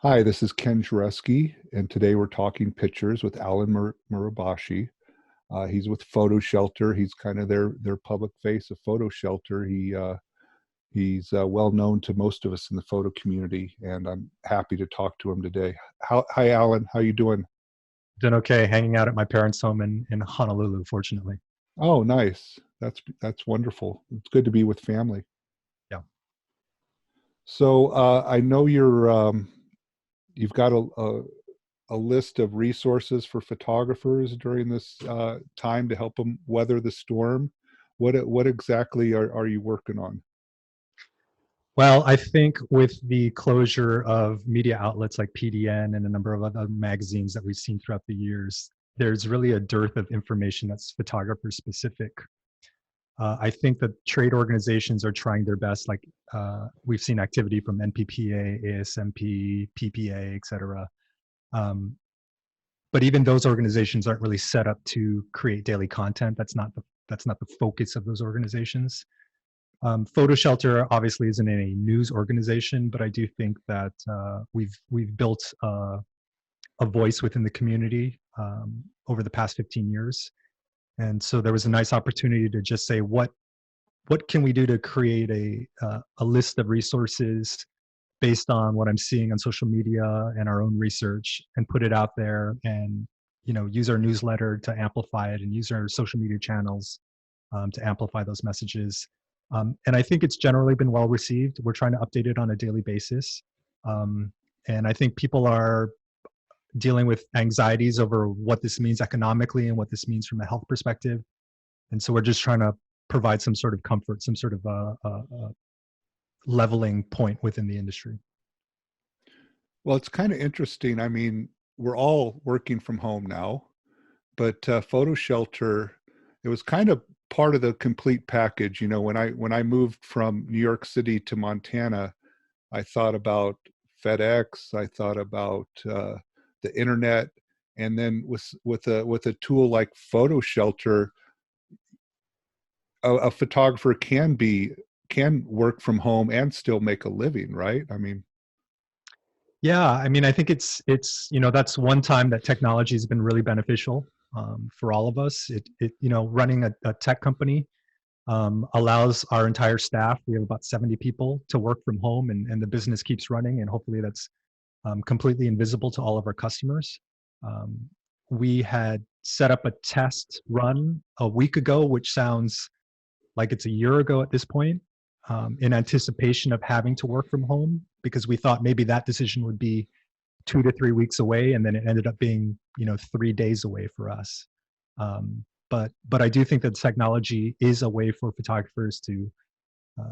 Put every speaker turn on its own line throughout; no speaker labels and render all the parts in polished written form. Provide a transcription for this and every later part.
Hi, this is Ken Jarecke, and today we're talking pictures with Allen Murabayashi. He's with PhotoShelter. He's kind of their public face of PhotoShelter. He's well known to most of us in the photo community, and I'm happy to talk to him today. Hi, Allen. How you doing?
Doing okay, hanging out at my parents' home in Honolulu, fortunately.
Oh, nice. That's wonderful. It's good to be with family.
Yeah.
So I know you've got a list of resources for photographers during this time to help them weather the storm. What exactly are you working on?
Well, I think with the closure of media outlets like PDN and a number of other magazines that we've seen throughout the years, there's really a dearth of information that's photographer specific. I think that trade organizations are trying their best. Like we've seen activity from NPPA, ASMP, PPA, et cetera. Um, but even those organizations aren't really set up to create daily content. That's not the focus of those organizations. PhotoShelter obviously isn't a news organization, but I do think that we've built a voice within the community over the past 15 years, and so there was a nice opportunity to just say what can we do to create a list of resources based on what I'm seeing on social media and our own research, and put it out there, and use our newsletter to amplify it, and use our social media channels to amplify those messages. And I think it's generally been well received. We're trying to update it on a daily basis. Um, and I think people are dealing with anxieties over what this means economically and what this means from a health perspective. And so we're just trying to provide some sort of comfort, some sort of leveling point within the industry.
Well, it's kind of interesting. I mean, we're all working from home now, but Photo Shelter, it was kind of part of the complete package. When I moved from New York City to Montana, I thought about FedEx. I thought about the internet, and then with a tool like Photo Shelter, a photographer can work from home and still make a living, right? I mean,
Yeah, I mean, I think it's that's one time that technology has been really beneficial for all of us. It running a tech company allows our entire staff. We have about 70 people to work from home, and the business keeps running. And hopefully, that's completely invisible to all of our customers. Um, we had set up a test run a week ago, which sounds like it's a year ago at this point, in anticipation of having to work from home, because we thought maybe that decision would be 2 to 3 weeks away, and then it ended up being 3 days away for us. But I do think that technology is a way for photographers to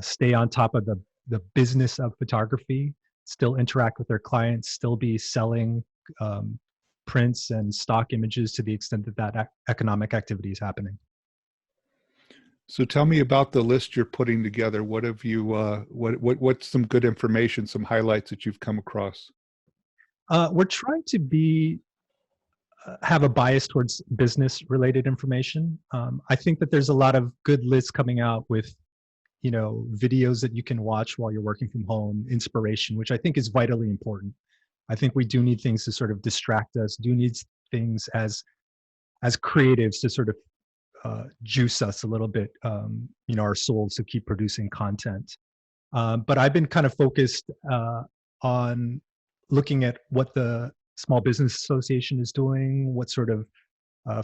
stay on top of the business of photography, still interact with their clients, still be selling um, prints and stock images to the extent that economic activity is happening.
so tell me about the list you're putting together. What have you what's some good information, some highlights that you've come across?
We're trying to be have a bias towards business related information. I think that there's a lot of good lists coming out with videos that you can watch while you're working from home, inspiration, which I think is vitally important. I think we do need things to sort of distract us, do need things as creatives to sort of juice us a little bit, our souls to keep producing content. But I've been kind of focused on looking at what the Small Business Association is doing, what sort of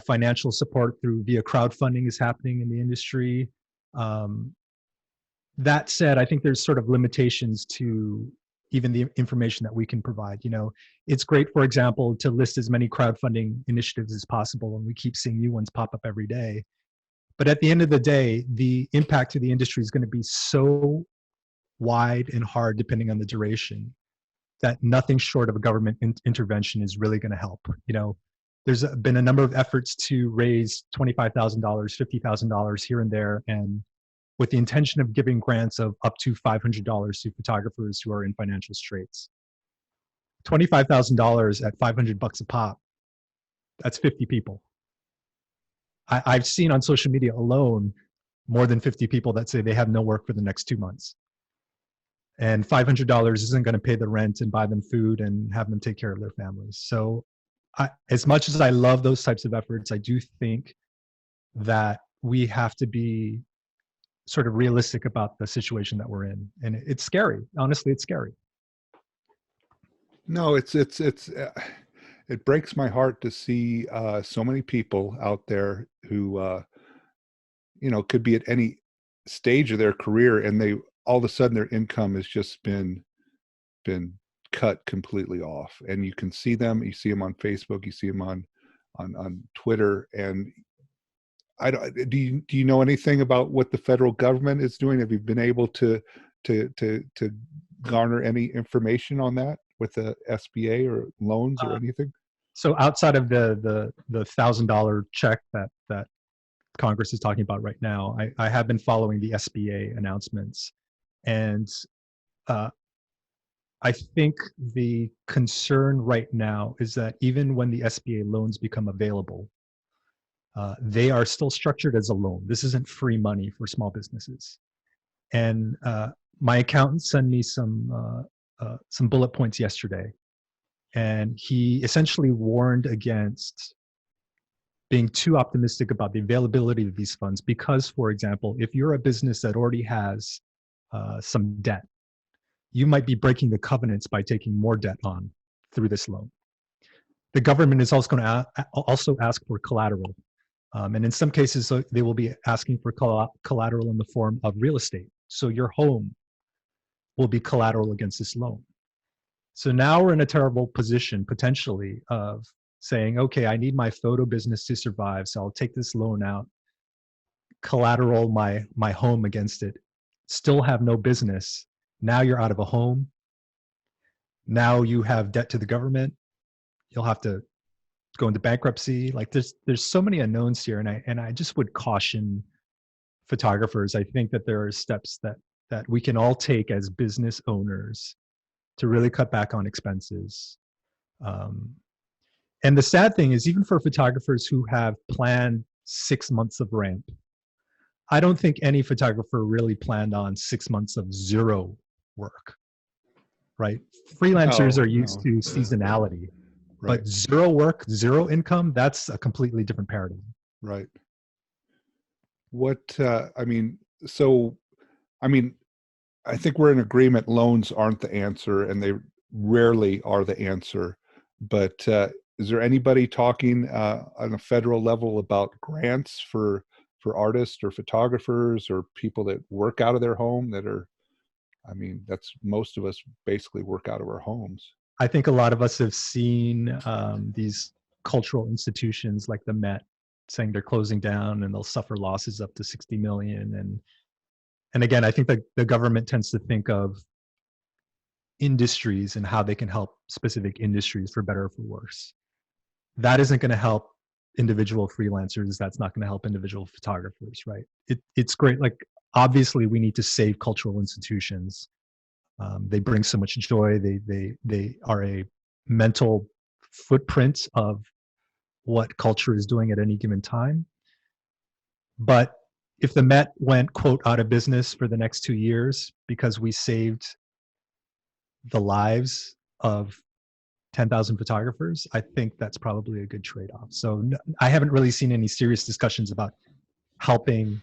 financial support through via crowdfunding is happening in the industry. Um, that said, I think there's sort of limitations to even the information that we can provide. It's great, for example, to list as many crowdfunding initiatives as possible, and we keep seeing new ones pop up every day. But at the end of the day, the impact to the industry is going to be so wide and hard, depending on the duration, that nothing short of a government intervention is really going to help. There's been a number of efforts to raise $25,000, $50,000 here and there, and with the intention of giving grants of up to $500 to photographers who are in financial straits. $25,000 at 500 bucks a pop, that's 50 people. I've seen on social media alone more than 50 people that say they have no work for the next 2 months. and $500 isn't going to pay the rent and buy them food and have them take care of their families. So as much as I love those types of efforts, I do think that we have to be sort of realistic about the situation that we're in. And it's scary. Honestly, it's scary.
No, it breaks my heart to see so many people out there who could be at any stage of their career, and they all of a sudden their income has just been cut completely off. And you see them on Facebook, you see them on Twitter. And I don't, do you know anything about what the federal government is doing? Have you been able to garner any information on that with the SBA or loans or
Uh,
anything?
so outside of the $1,000 check that Congress is talking about right now, I have been following the SBA announcements, and uh, I think the concern right now is that even when the SBA loans become available, they are still structured as a loan. This isn't free money for small businesses. And my accountant sent me some bullet points yesterday, and he essentially warned against being too optimistic about the availability of these funds because, for example, if you're a business that already has some debt, you might be breaking the covenants by taking more debt on through this loan. The government is also going to also ask for collateral. And in some cases, they will be asking for collateral in the form of real estate. So your home will be collateral against this loan. So now we're in a terrible position potentially of saying, okay, I need my photo business to survive, so I'll take this loan out, collateral my home against it, still have no business. Now you're out of a home. Now you have debt to the government. You'll have to go into bankruptcy. Like there's so many unknowns here, and I just would caution photographers. I think that there are steps that we can all take as business owners to really cut back on expenses. Um, and the sad thing is, even for photographers who have planned 6 months of ramp, I don't think any photographer really planned on 6 months of zero work, right? Freelancers
No,
are used
no,
to seasonality,
right,
but zero work, zero income, that's a completely different paradigm.
right. What I mean, so I mean, I think we're in agreement. Loans aren't the answer, and they rarely are the answer. But is there anybody talking on a federal level about grants for artists or photographers or people that work out of their home that are? I mean, that's most of us basically work out of our homes.
I think a lot of us have seen these cultural institutions like the Met saying they're closing down and they'll suffer losses up to 60 million. And again, I think that the government tends to think of industries and how they can help specific industries for better or for worse. That isn't going to help individual freelancers. That's not going to help individual photographers, right? It's great. Like, obviously, we need to save cultural institutions. They bring so much joy. They are a mental footprint of what culture is doing at any given time. But if the Met went, quote, out of business for the next 2 years because we saved the lives of 10,000 photographers, I think that's probably a good trade-off. So I haven't really seen any serious discussions about helping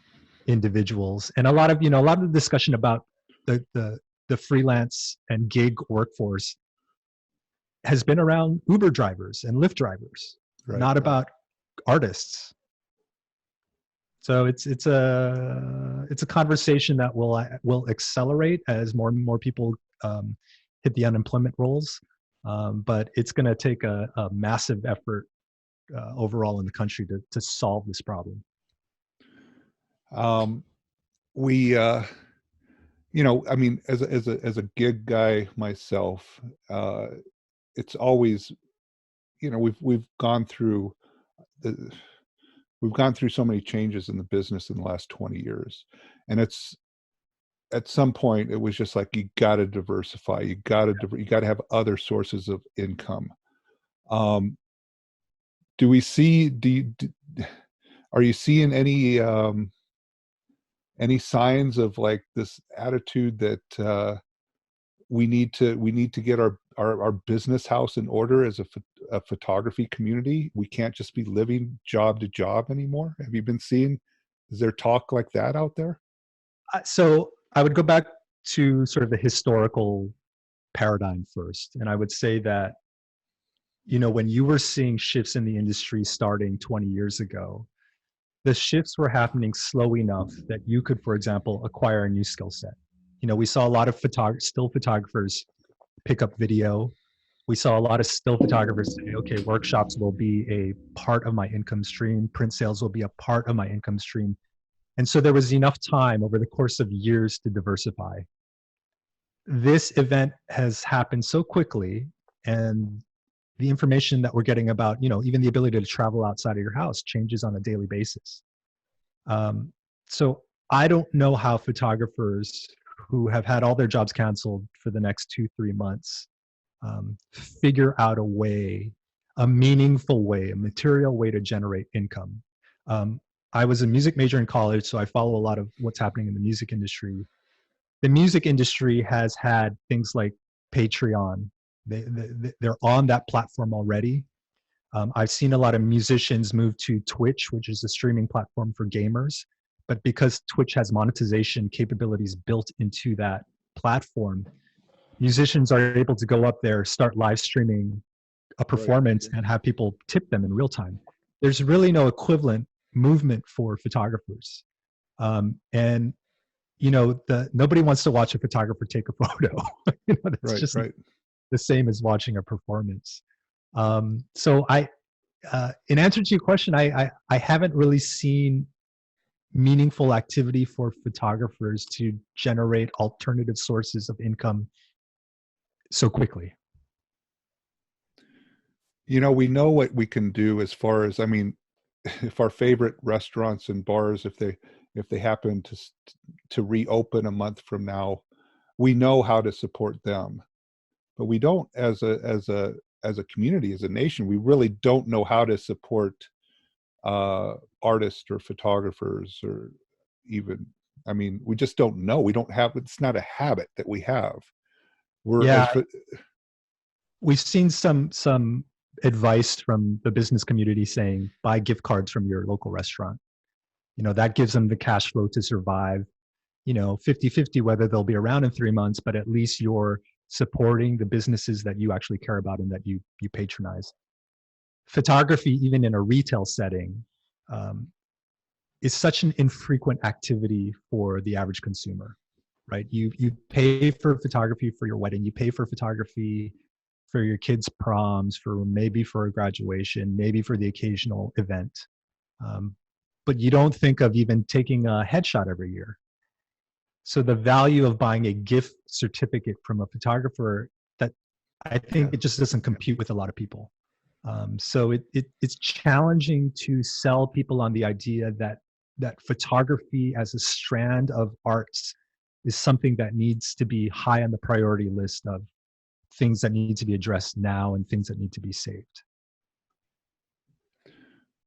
individuals, and a lot of the discussion about the freelance and gig workforce has been around Uber drivers and Lyft drivers,
Right,
not
right.
about artists. So it's a conversation that will accelerate as more and more people hit the unemployment rolls. But it's going to take a massive effort overall in the country to solve this problem.
Um, we, I mean, as a gig guy myself, uh, it's always, we've gone through the, we've gone through so many changes in the business in the last 20 years, and it's at some point it was just like you got to diversify, you got to have other sources of income. Um, do we see? Are you seeing any signs of like this attitude that we need to get our business house in order as a photography community. We can't just be living job to job anymore. Have you been seeing, is there talk like that out there?
So I would go back to sort of the historical paradigm first, and I would say that, when you were seeing shifts in the industry starting 20 years ago, the shifts were happening slow enough that you could, for example, acquire a new skill set. We saw a lot of still photographers pick up video. We saw a lot of still photographers say, okay, workshops will be a part of my income stream, print sales will be a part of my income stream. And so there was enough time over the course of years to diversify. This event has happened so quickly, and the information that we're getting about, even the ability to travel outside of your house changes on a daily basis. So I don't know how photographers who have had all their jobs canceled for the next 2-3 months figure out a way, a meaningful way, a material way to generate income. I was a music major in college, so I follow a lot of what's happening in the music industry. The music industry has had things like Patreon. They're on that platform already. I've seen a lot of musicians move to Twitch, which is a streaming platform for gamers. But because Twitch has monetization capabilities built into that platform, musicians are able to go up there, start live streaming a performance, and have people tip them in real time. There's really no equivalent movement for photographers. And nobody wants to watch a photographer take a photo. That's just the same as watching a performance. So in answer to your question, I haven't really seen meaningful activity for photographers to generate alternative sources of income so quickly.
We know what we can do as far as, if our favorite restaurants and bars, if they happen to reopen a month from now, we know how to support them. But we don't, as a community, as a nation, we really don't know how to support artists or photographers, or even, we just don't know. We don't have, it's not a habit that we have.
We've seen some advice from the business community saying, buy gift cards from your local restaurant. That gives them the cash flow to survive, 50-50 whether they'll be around in 3 months, but at least you're supporting the businesses that you actually care about and that you patronize. Photography, even in a retail setting, is such an infrequent activity for the average consumer, right? You pay for photography for your wedding, you pay for photography for your kids' proms, maybe for a graduation, maybe for the occasional event. But you don't think of even taking a headshot every year. So the value of buying a gift certificate from a photographer, that I think it just doesn't compute with a lot of people. So it's challenging to sell people on the idea that photography as a strand of arts is something that needs to be high on the priority list of things that need to be addressed now and things that need to be saved.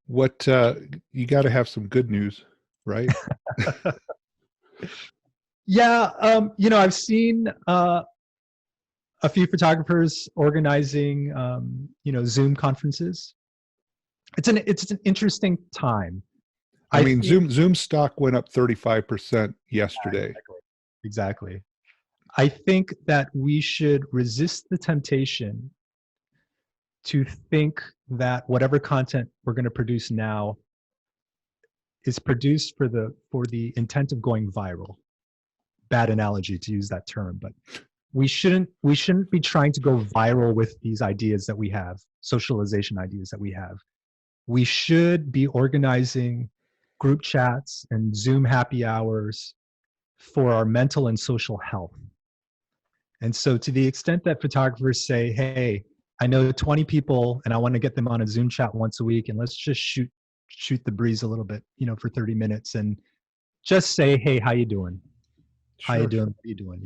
What you got to have some good news, right?
Yeah, I've seen a few photographers organizing, Zoom conferences. It's an interesting time.
Zoom stock went up 35% yesterday.
Exactly. I think that we should resist the temptation to think that whatever content we're going to produce now is produced for the intent of going viral. Bad analogy to use that term, but we shouldn't be trying to go viral with these ideas that we have, socialization ideas that we have. We should be organizing group chats and Zoom happy hours for our mental and social health. And so to the extent that photographers say, hey, I know 20 people and I want to get them on a Zoom chat once a week, and let's just shoot the breeze a little bit, for 30 minutes and just say, hey, how you doing? How you doing? What are you doing?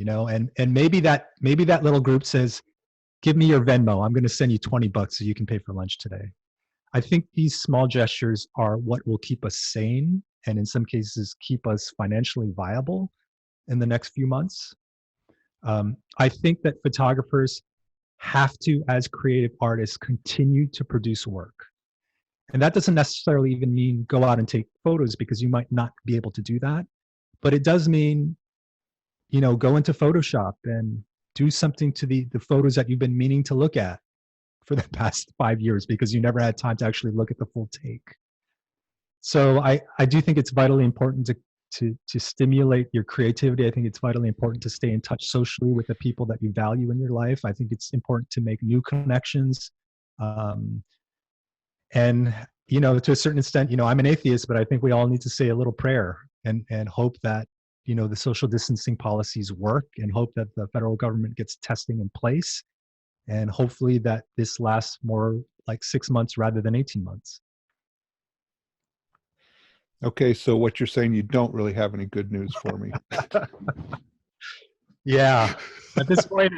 And maybe that little group says, give me your Venmo. I'm going to send you $20 so you can pay for lunch today. I think these small gestures are what will keep us sane, and in some cases keep us financially viable in the next few months. I think that photographers have to, as creative artists, continue to produce work. And that doesn't necessarily even mean go out and take photos, because you might not be able to do that. But it does mean, go into Photoshop and do something to the photos that you've been meaning to look at for the past 5 years because you never had time to actually look at the full take. So I do think it's vitally important to stimulate your creativity. I think it's vitally important to stay in touch socially with the people that you value in your life. I think it's important to make new connections. And to a certain extent, I'm an atheist, but I think we all need to say a little prayer and hope that the social distancing policies work, and hope that the federal government gets testing in place, and hopefully that this lasts more like 6 months rather than 18 months.
Okay, so what you're saying, you don't really have any good news for me.
Yeah, at this point,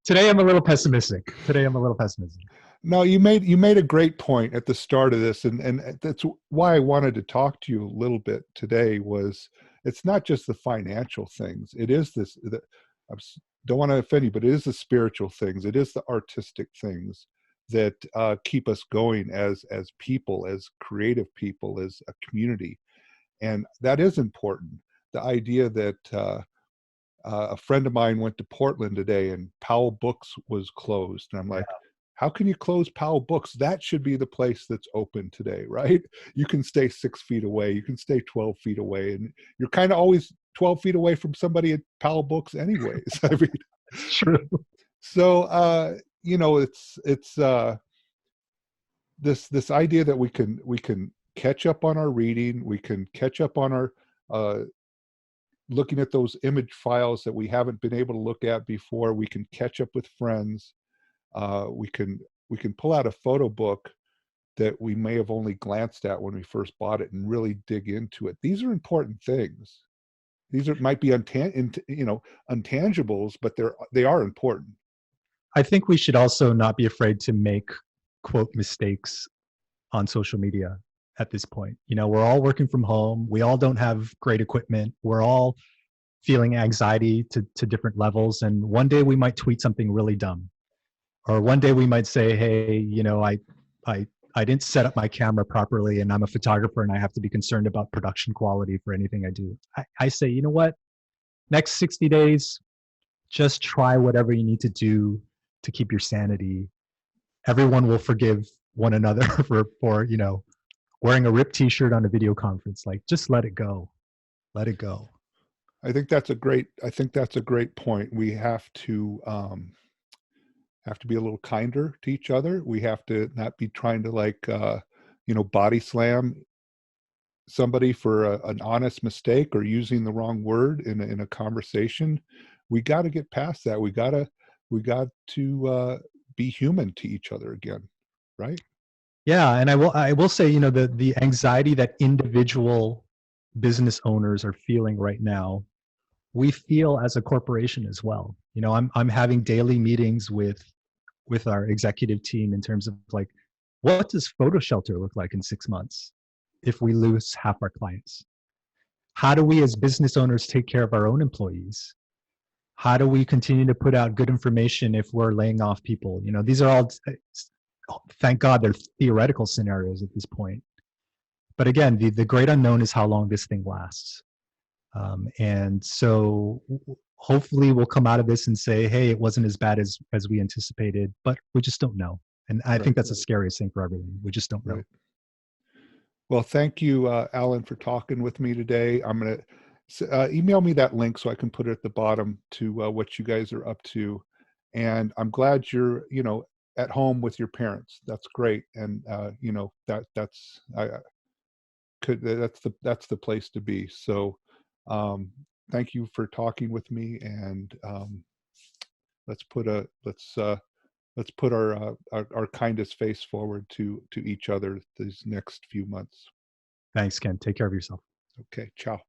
today I'm a little pessimistic.
No, you made a great point at the start of this, and that's why I wanted to talk to you a little bit today. Was it's not just the financial things. It is I don't want to offend you, but it is the spiritual things. It is the artistic things that keep us going as people, as creative people, as a community, and that is important. The idea that a friend of mine went to Portland today, and Powell Books was closed, and I'm like, how can you close Powell Books? That should be the place that's open today, right? You can stay 6 feet away, you can stay 12 feet away, and you're kind of always 12 feet away from somebody at Powell Books anyways. I mean,
It's true.
so it's this idea that we can catch up on our reading, we can catch up on our looking at those image files that we haven't been able to look at before. We can catch up with friends. We can pull out a photo book that we may have only glanced at when we first bought it and really dig into it. These are important things. Might be intangibles, but they are important.
I think we should also not be afraid to make quote mistakes on social media at this point. We're all working from home. We all don't have great equipment. We're all feeling anxiety to different levels. And one day we might tweet something really dumb. Or one day we might say, hey, I didn't set up my camera properly, and I'm a photographer and I have to be concerned about production quality for anything I do. I say, you know what? Next 60 days, just try whatever you need to do to keep your sanity. Everyone will forgive one another for wearing a ripped t-shirt on a video conference. Like, just let it go. Let it go.
I think that's a great point. We have to be a little kinder to each other. We have to not be trying to body slam somebody for an honest mistake or using the wrong word in a conversation. We got to get past that. We got to be human to each other again, right?
Yeah, and I will say, the anxiety that individual business owners are feeling right now, we feel as a corporation as well. I'm having daily meetings with our executive team in terms of like, what does PhotoShelter look like in 6 months if we lose half our clients? How do we as business owners take care of our own employees? How do we continue to put out good information if we're laying off people? These are all, thank God, they're theoretical scenarios at this point. But again, the great unknown is how long this thing lasts. And so hopefully we'll come out of this and say, hey, it wasn't as bad as we anticipated, but we just don't know. And I think that's the scariest thing for everyone. We just don't know.
Right. Well, thank you, Allen, for talking with me today. I'm going to email me that link so I can put it at the bottom to what you guys are up to. And I'm glad you're, at home with your parents. That's great. And, that's the place to be. So thank you for talking with me. And let's put our kindest face forward to each other these next few months.
Thanks, Ken. Take care of yourself.
Okay, ciao.